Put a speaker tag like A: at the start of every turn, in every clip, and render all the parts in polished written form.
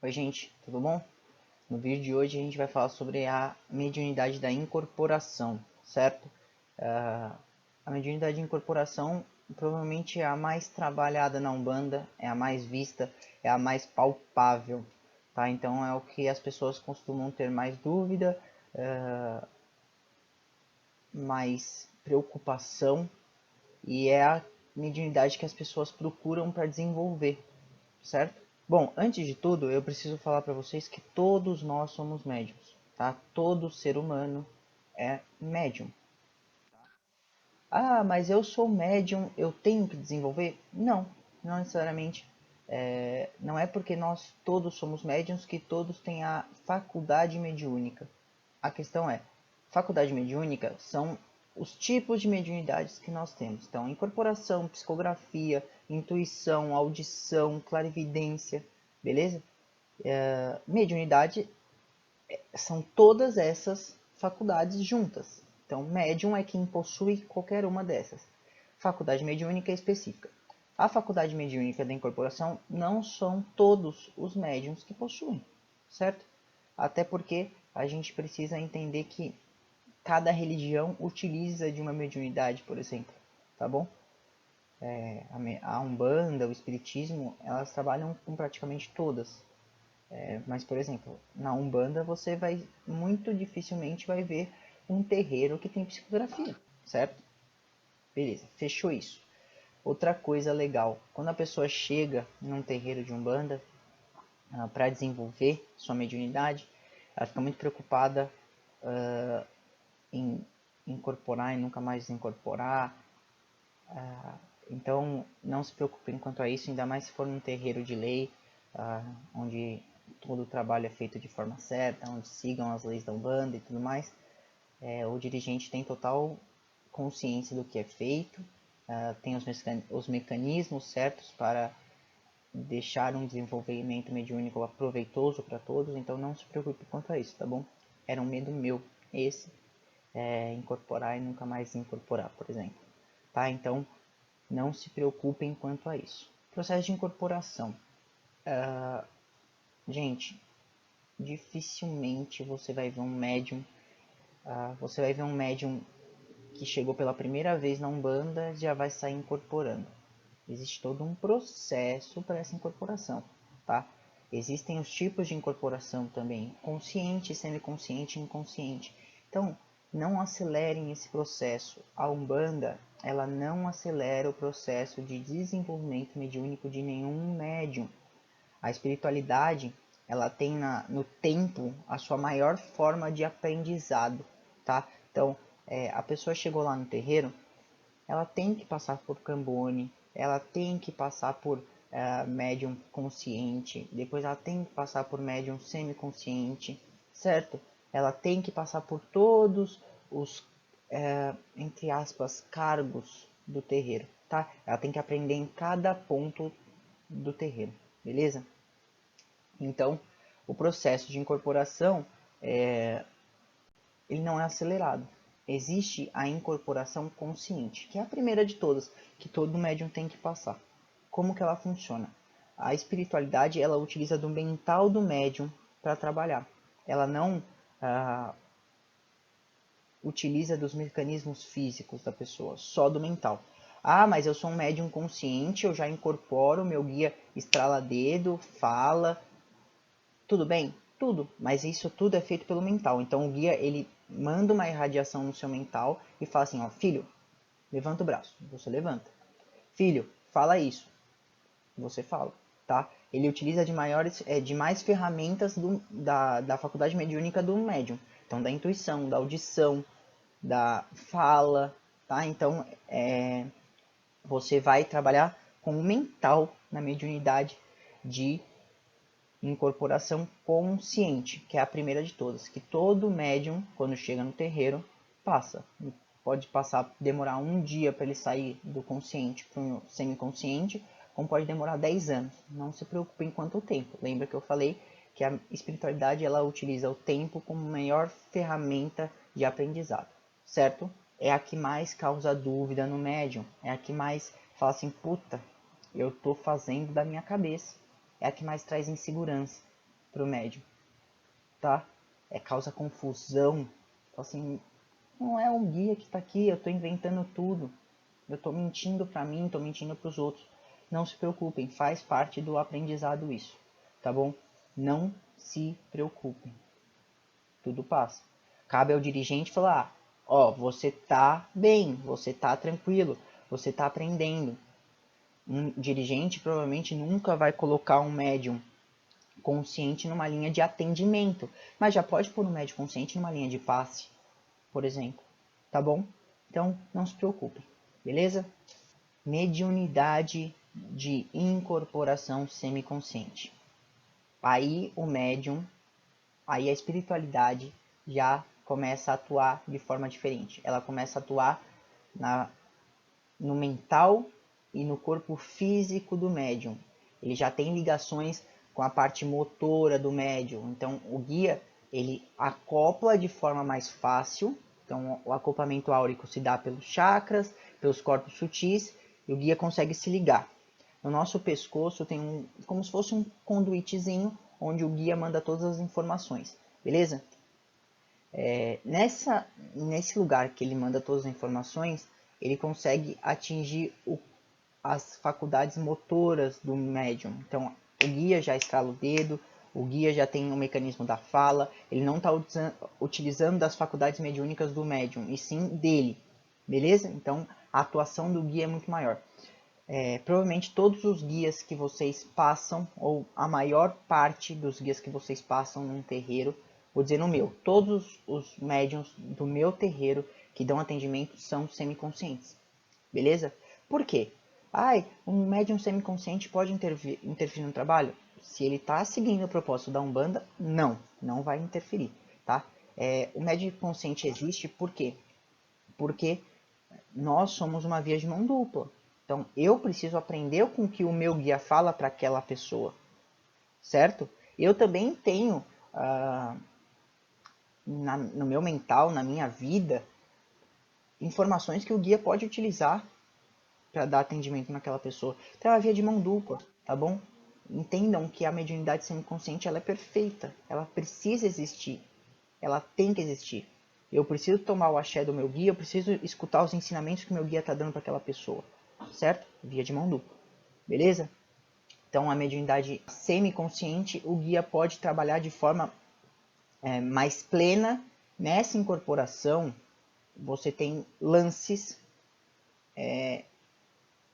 A: Oi gente, tudo bom? No vídeo de hoje a gente vai falar sobre a mediunidade da incorporação, certo? A mediunidade de incorporação provavelmente é a mais trabalhada na Umbanda, é a mais vista, é a mais palpável, tá? Então é o que as pessoas costumam ter mais dúvida, mais preocupação, e é a mediunidade que as pessoas procuram para desenvolver, certo? Bom, antes de tudo, eu preciso falar para vocês que todos nós somos médiums, tá? Todo ser humano é médium. Ah, mas eu sou médium, eu tenho que desenvolver? Não, não necessariamente. Não é porque nós todos somos médiums que todos têm a faculdade mediúnica. A questão é, faculdade mediúnica são os tipos de mediunidades que nós temos. Então, incorporação, psicografia, intuição, audição, clarividência, beleza? Mediunidade são todas essas faculdades juntas. Então, médium é quem possui qualquer uma dessas. Faculdade mediúnica é específica. A faculdade mediúnica da incorporação não são todos os médiums que possuem, certo? Até porque a gente precisa entender que cada religião utiliza de uma mediunidade, por exemplo, tá bom? A Umbanda, o Espiritismo, elas trabalham com praticamente todas. Mas, por exemplo, na Umbanda você vai muito dificilmente vai ver um terreiro que tem psicografia, certo? Beleza, fechou isso. Outra coisa legal, quando a pessoa chega num terreiro de Umbanda para desenvolver sua mediunidade, ela fica muito preocupada em incorporar e nunca mais incorporar. Então, não se preocupem quanto a isso, ainda mais se for num terreiro de lei, onde todo o trabalho é feito de forma certa, onde sigam as leis da Umbanda e tudo mais. O dirigente tem total consciência do que é feito, tem os mecanismos certos para deixar um desenvolvimento mediúnico aproveitoso para todos, então não se preocupe quanto a isso, tá bom? Era um medo meu, esse, incorporar e nunca mais incorporar, por exemplo. Tá? Então, não se preocupem quanto a isso. Processo de incorporação. Gente, dificilmente você vai ver um médium. Você vai ver um médium que chegou pela primeira vez na Umbanda e já vai sair incorporando. Existe todo um processo para essa incorporação, tá? Existem os tipos de incorporação também, consciente, semiconsciente e inconsciente. Então, não acelerem esse processo. A Umbanda, ela não acelera o processo de desenvolvimento mediúnico de nenhum médium. A espiritualidade, ela tem no tempo a sua maior forma de aprendizado, tá? Então, a pessoa chegou lá no terreiro, ela tem que passar por Cambone, ela tem que passar por médium consciente, depois ela tem que passar por médium semiconsciente, certo? Ela tem que passar por todos os, entre aspas, cargos do terreiro, tá? Ela tem que aprender em cada ponto do terreiro, beleza? Então, o processo de incorporação, ele não é acelerado. Existe a incorporação consciente, que é a primeira de todas, que todo médium tem que passar. Como que ela funciona? A espiritualidade, ela utiliza do mental do médium para trabalhar. Ela não utiliza dos mecanismos físicos da pessoa, só do mental. Ah, mas eu sou um médium consciente, eu já incorporo, meu guia estrala dedo, fala, tudo bem? Tudo, mas isso tudo é feito pelo mental. Então o guia, ele manda uma irradiação no seu mental e fala assim, ó, filho, levanta o braço, você levanta. Filho, fala isso, você fala, tá? Ele utiliza de mais ferramentas da faculdade mediúnica do médium. Então da intuição, da audição, da fala, tá? Então você vai trabalhar com o mental na mediunidade de incorporação consciente, que é a primeira de todas, que todo médium, quando chega no terreiro, passa. Pode passar, demorar um dia para ele sair do consciente para o semiconsciente, como pode demorar 10 anos. Não se preocupem quanto ao tempo. Lembra que eu falei que a espiritualidade, ela utiliza o tempo como maior ferramenta de aprendizado, certo? É a que mais causa dúvida no médium, é a que mais fala assim, puta, eu tô fazendo da minha cabeça, é a que mais traz insegurança. pro médium, tá? Causa confusão. Assim, não é um guia que tá aqui, eu tô inventando tudo. Eu tô mentindo pra mim, tô mentindo pros outros. Não se preocupem, faz parte do aprendizado isso, tá bom? Não se preocupem. Tudo passa. Cabe ao dirigente falar, ó, você tá bem, você tá tranquilo, você tá aprendendo. Um dirigente provavelmente nunca vai colocar um médium consciente numa linha de atendimento, mas já pode pôr um médium consciente numa linha de passe, por exemplo, tá bom? Então, não se preocupem, beleza? Mediunidade de incorporação semiconsciente. Aí o médium, aí a espiritualidade já começa a atuar de forma diferente. Ela começa a atuar no mental e no corpo físico do médium. Ele já tem ligações com a parte motora do médium. Então o guia ele acopla de forma mais fácil. Então o acoplamento áurico se dá pelos chakras, pelos corpos sutis, e o guia consegue se ligar. No nosso pescoço tem como se fosse um conduitezinho onde o guia manda todas as informações, beleza? Nesse lugar que ele manda todas as informações, ele consegue atingir as faculdades motoras do médium. Então, o guia já estrala o dedo, o guia já tem o mecanismo da fala, ele não está utilizando das faculdades mediúnicas do médium, e sim dele, beleza? Então, a atuação do guia é muito maior. Provavelmente todos os guias que vocês passam, ou a maior parte dos guias que vocês passam num terreiro, vou dizer no meu, todos os médiums do meu terreiro que dão atendimento são semiconscientes, beleza? Por quê? Um médium semiconsciente pode interferir no trabalho? Se ele está seguindo o propósito da Umbanda, não vai interferir, tá? O médium consciente existe por quê? Porque nós somos uma via de mão dupla. Então, eu preciso aprender com o que o meu guia fala para aquela pessoa, certo? Eu também tenho, no meu mental, na minha vida, informações que o guia pode utilizar para dar atendimento naquela pessoa. Então, é uma via de mão dupla, tá bom? Entendam que a mediunidade semiconsciente ela é perfeita, ela precisa existir, ela tem que existir. Eu preciso tomar o axé do meu guia, eu preciso escutar os ensinamentos que o meu guia está dando para aquela pessoa, certo? Via de mão dupla, beleza? Então, a mediunidade semiconsciente, o guia pode trabalhar de forma mais plena. Nessa incorporação, você tem lances.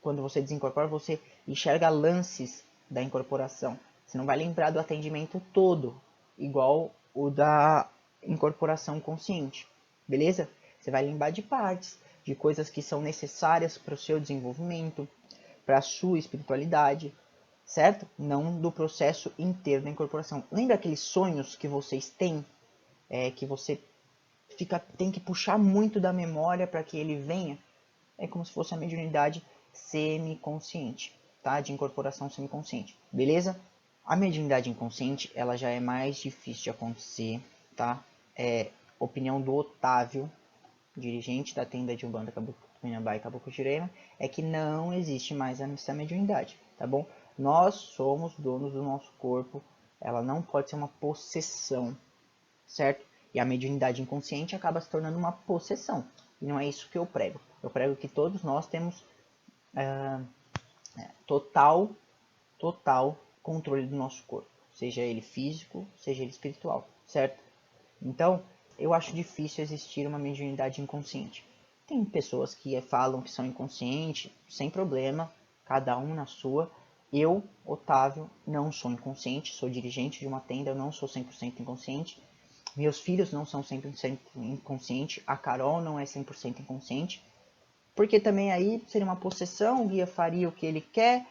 A: Quando você desincorpora, você enxerga lances da incorporação. Você não vai lembrar do atendimento todo, igual o da incorporação consciente, beleza? Você vai lembrar de partes, de coisas que são necessárias para o seu desenvolvimento, para a sua espiritualidade, certo? Não do processo inteiro da incorporação. Lembra aqueles sonhos que vocês têm, que você tem que puxar muito da memória para que ele venha? É como se fosse a mediunidade semiconsciente, tá? De incorporação semiconsciente, beleza? A mediunidade inconsciente, ela já é mais difícil de acontecer, tá? Opinião do Otávio, dirigente da tenda de Umbanda Tupinambá e Caboclo Jurema, é que não existe mais essa mediunidade, tá bom? Nós somos donos do nosso corpo, ela não pode ser uma possessão, certo? E a mediunidade inconsciente acaba se tornando uma possessão. E não é isso que eu prego. Eu prego que todos nós temos total controle do nosso corpo. Seja ele físico, seja ele espiritual, certo? Então, eu acho difícil existir uma mediunidade inconsciente. Tem pessoas que falam que são inconscientes, sem problema, cada um na sua. Eu, Otávio, não sou inconsciente, sou dirigente de uma tenda, eu não sou 100% inconsciente. Meus filhos não são 100% inconscientes, a Carol não é 100% inconsciente, porque também aí seria uma possessão, o guia faria o que ele quer.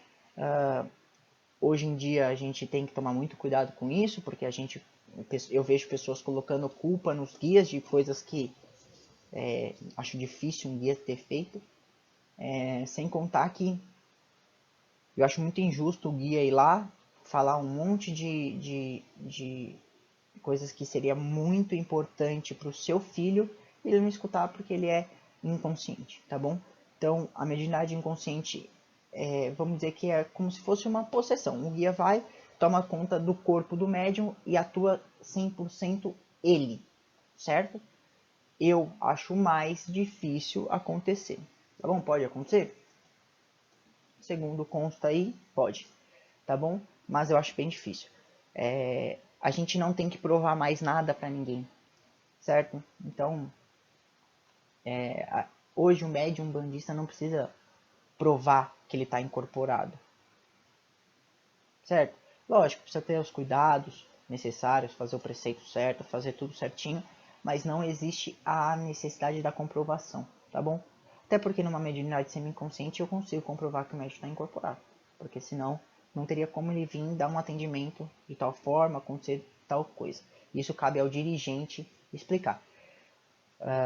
A: Hoje em dia a gente tem que tomar muito cuidado com isso, porque eu vejo pessoas colocando culpa nos guias de coisas que acho difícil um guia ter feito. Sem contar que eu acho muito injusto o guia ir lá falar um monte de coisas que seria muito importante para o seu filho e ele não escutar porque ele é inconsciente, tá bom? Então, a mediunidade inconsciente, vamos dizer que é como se fosse uma possessão. O guia vai, toma conta do corpo do médium e atua 100% ele, certo? Eu acho mais difícil acontecer, tá bom? Pode acontecer? Segundo consta aí, pode, tá bom? Mas eu acho bem difícil. A gente não tem que provar mais nada para ninguém, certo? Então, hoje o médium bandista não precisa provar que ele está incorporado, certo? Lógico, precisa ter os cuidados necessários, fazer o preceito certo, fazer tudo certinho, mas não existe a necessidade da comprovação, tá bom? Até porque numa mediunidade semi-inconsciente eu consigo comprovar que o médium está incorporado, porque senão não teria como ele vir dar um atendimento de tal forma, acontecer tal coisa. Isso cabe ao dirigente explicar.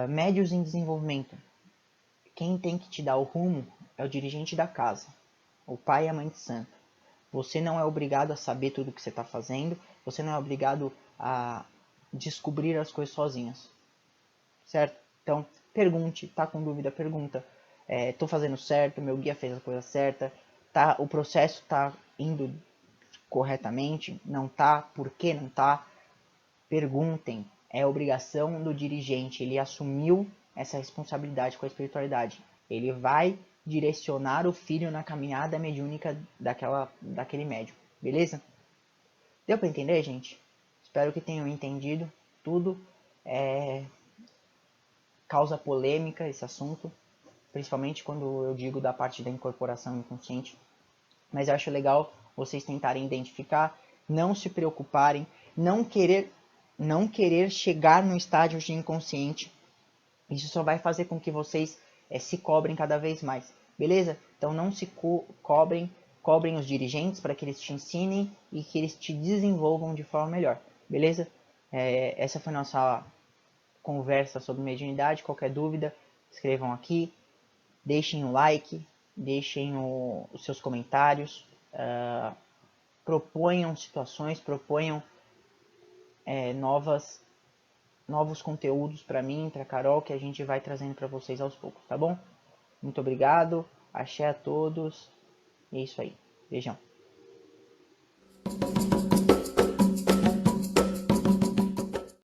A: Médios em desenvolvimento. Quem tem que te dar o rumo é o dirigente da casa, o pai e a mãe de santo. Você não é obrigado a saber tudo o que você está fazendo, você não é obrigado a descobrir as coisas sozinhas, certo? Então, pergunte, tá com dúvida, pergunta. Tô fazendo certo, meu guia fez a coisa certa, tá, o processo tá indo corretamente, não tá, por que não tá? Perguntem, é obrigação do dirigente, ele assumiu essa responsabilidade com a espiritualidade. Ele vai direcionar o filho na caminhada mediúnica daquele médium, beleza? Deu para entender, gente? Espero que tenham entendido tudo. Causa polêmica esse assunto, principalmente quando eu digo da parte da incorporação inconsciente. Mas eu acho legal vocês tentarem identificar, não se preocuparem, não querer chegar no estágio de inconsciente. Isso só vai fazer com que vocês se cobrem cada vez mais, beleza? Então não se cobrem os dirigentes para que eles te ensinem e que eles te desenvolvam de forma melhor, beleza? Essa foi nossa conversa sobre mediunidade. Qualquer dúvida, escrevam aqui, deixem o like, deixem os seus comentários, proponham situações, proponham novos conteúdos para mim, para Carol, que a gente vai trazendo para vocês aos poucos, tá bom? Muito obrigado, axé a todos, e é isso aí, beijão.